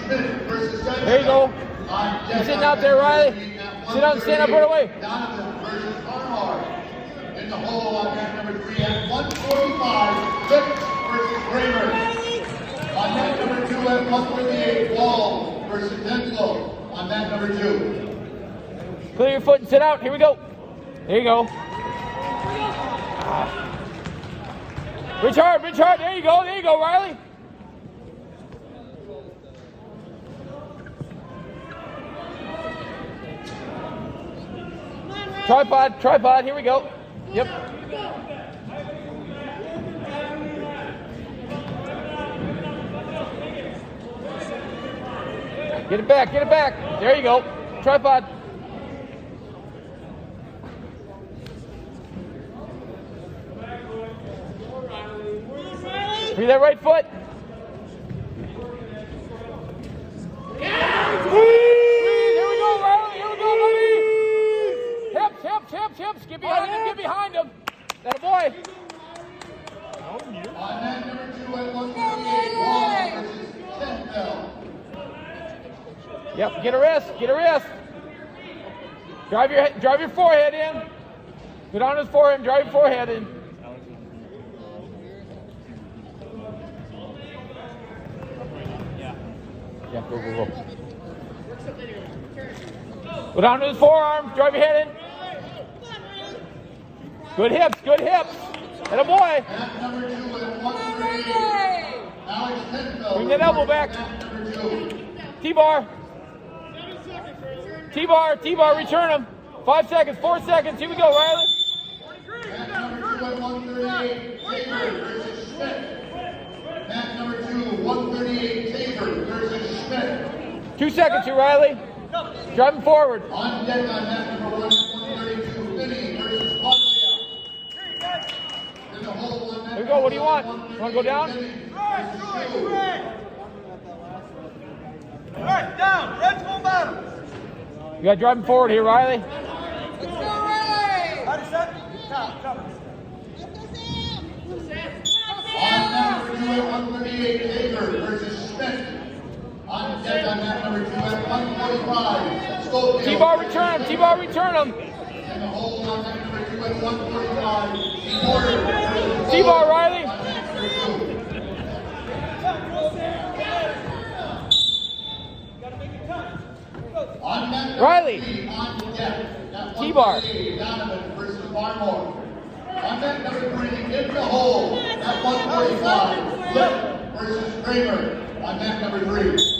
Schmidt versus Sectionals. There you go. You're sitting out there, Riley. Sit down and stand up right away. In the hole on net number 3 at 145, Schmidt versus Prairie. On net number 2 at 138, Wall versus Denslow. On net number 2. Clear your foot and sit out. Here we go. There you go. Reach hard, reach hard. There you go, Riley. Tripod, here we go. Yep. Get it back. There you go. Tripod. Free that right foot. Here we go, Riley. Here we go, buddy. Hips. Get behind him. That a boy. On net number 2 at 138, Wall versus Chien. Yep, get a wrist. Drive your forehead in. Go down his forehead, drive your forehead in. Yeah, go. Go down to his forearm, drive your head in. Good hips. And a boy. Number 2 at 138, Alex Tenko. Bring that elbow back. T-bar, return him. 5 seconds, 4 seconds. Here we go, Riley. Number 2 at 138, Tabor versus Schmidt. Match number 2, 138, Tabor versus Schmidt. 2 seconds here, Riley. Driving forward. On deck on match number 132, Finney versus Puglia. In the hole on Here we go, what do you want? You want to go down? Alright, down. Red's full bottom. You got driving forward here, Riley. Let's go, Riley. How does that? Top. On number 2 at 138, Tabor versus Schmidt. On deck on match number 2 at 145, Schofield. T-bar, return him. In the hole on match number 2 at 145, Porter versus T-bar, Riley. on match number 2. On net Riley. 3, on deck, at T-bar. 138, Donovan versus Barmore. On net number 3, in the hole, at 145, Flip versus Kramer. On net number 3.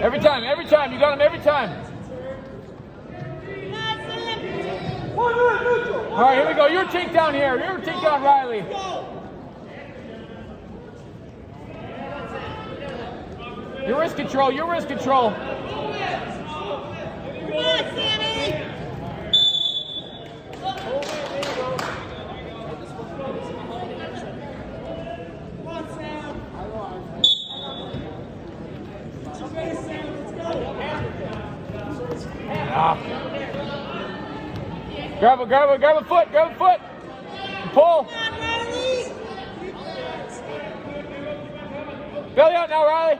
Every time. You got him every time. All right, here we go. Your takedown here. Your takedown, Riley. Your wrist control. Come on, Sammy. Grab a foot. Pull. Belly out now, Riley.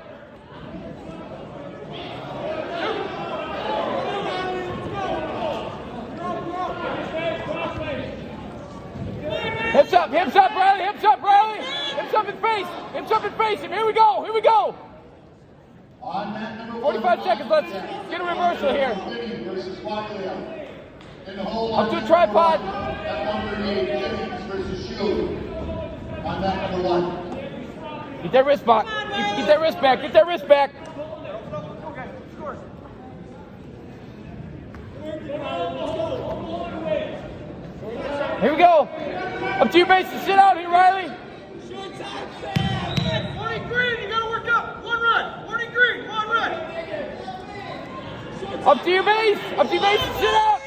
Hips up, Riley. Hips up and face him. Here we go. On net number 45 seconds, let's get a reversal here. Finney versus Puglia. In the hole Up on to a net tripod. number 1, at 138, Jennings versus Shield. On net number 1. Get that wrist back. Get that wrist back. Here we go. Up to your base to sit out here, Riley. Morning green, you gotta work up. One run. Morning green, one run. Up to your base and sit out.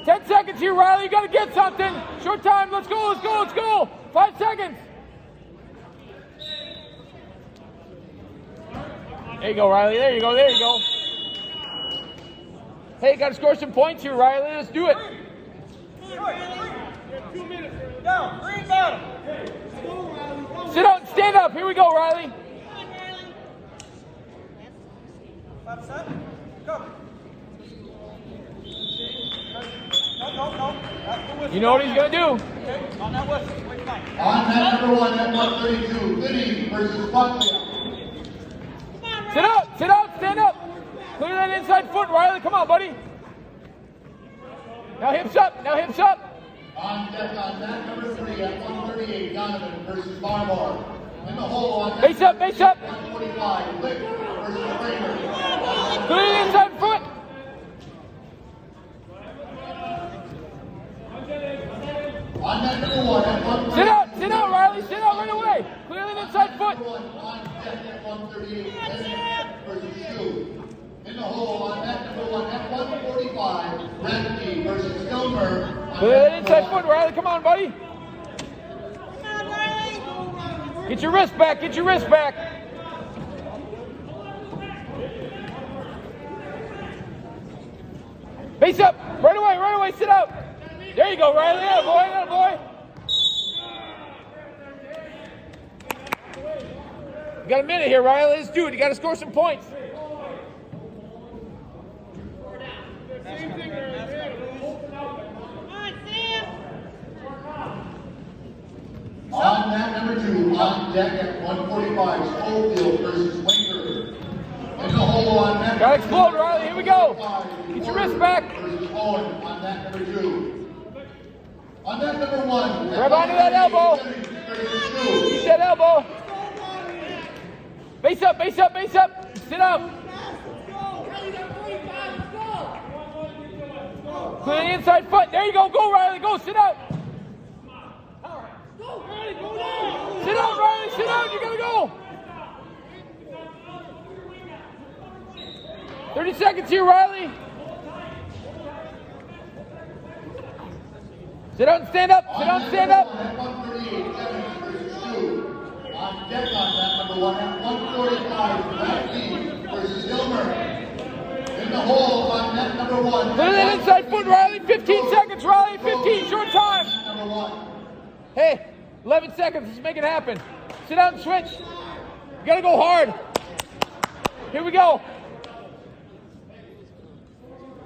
10 seconds here, Riley. You gotta get something. Short time. Let's go. 5 seconds. There you go, Riley. There you go. Hey, gotta score some points here, Riley. Let's do it. Down. Green bottom. Sit out and stand up. Here we go, Riley. 5%. Go. No. That's the whistle. You know what he's going to do. Okay. On that whistle. Wait, fine. On net number 1 at 132, Liddy versus Buckley. Sit out, stand up. Clear that inside foot, Riley. Come on, buddy. Now hips up. On deck on net number 3 at 138, Donovan versus Barbar. In the hole on net Base up. 145, Lick versus Prairie. Clear the inside foot. On net number 1 at 138. Sit out, Riley. Sit out right away. Clear the inside foot. On deck at 138, Bennett versus Shoe. In the hole on net number 1 at 145, Radke versus Gilmer. Clear that inside foot, Riley. Come on, buddy. Get your wrist back. Base up. Right away. Sit out. There you go, Riley. Atta boy. You got a minute here, Riley. Let's do it. You got to score some points. On net number 2, on deck at 145, Schofield versus Winger. In the hole on net Gotta explode, Riley. Here we go. Get your wrist back. Versus Owen on net number 2. On net number 1. Grab onto that elbow. Keep that elbow. Base up. Sit out. Clear the inside foot. There you go. Go, Riley. Go. Sit out. Sit out, Riley. Sit out. You gotta go. 30 seconds here, Riley. Sit out and stand up. At 138, Evans versus Shoe. On deck on net number 1 at 145, Radke versus Gilmer. In the hole on net number 1. Clear that inside foot, Riley. 15 seconds, Riley. 15, short time. Number 1. Hey, 11 seconds. Let's make it happen. Sit down and switch. You gotta go hard. Here we go.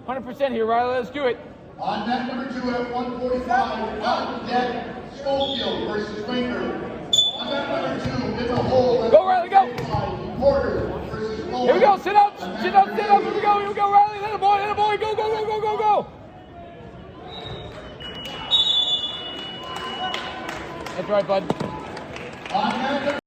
100% here, Riley. Let's do it. On net number 2 at 145, on deck, Schofield versus Winger. On net number 2, in the hole. Go, Riley, go. Porter versus Owen. Here we go. Sit up. Here we go, Riley. Let a boy. Go. That's right, bud. On net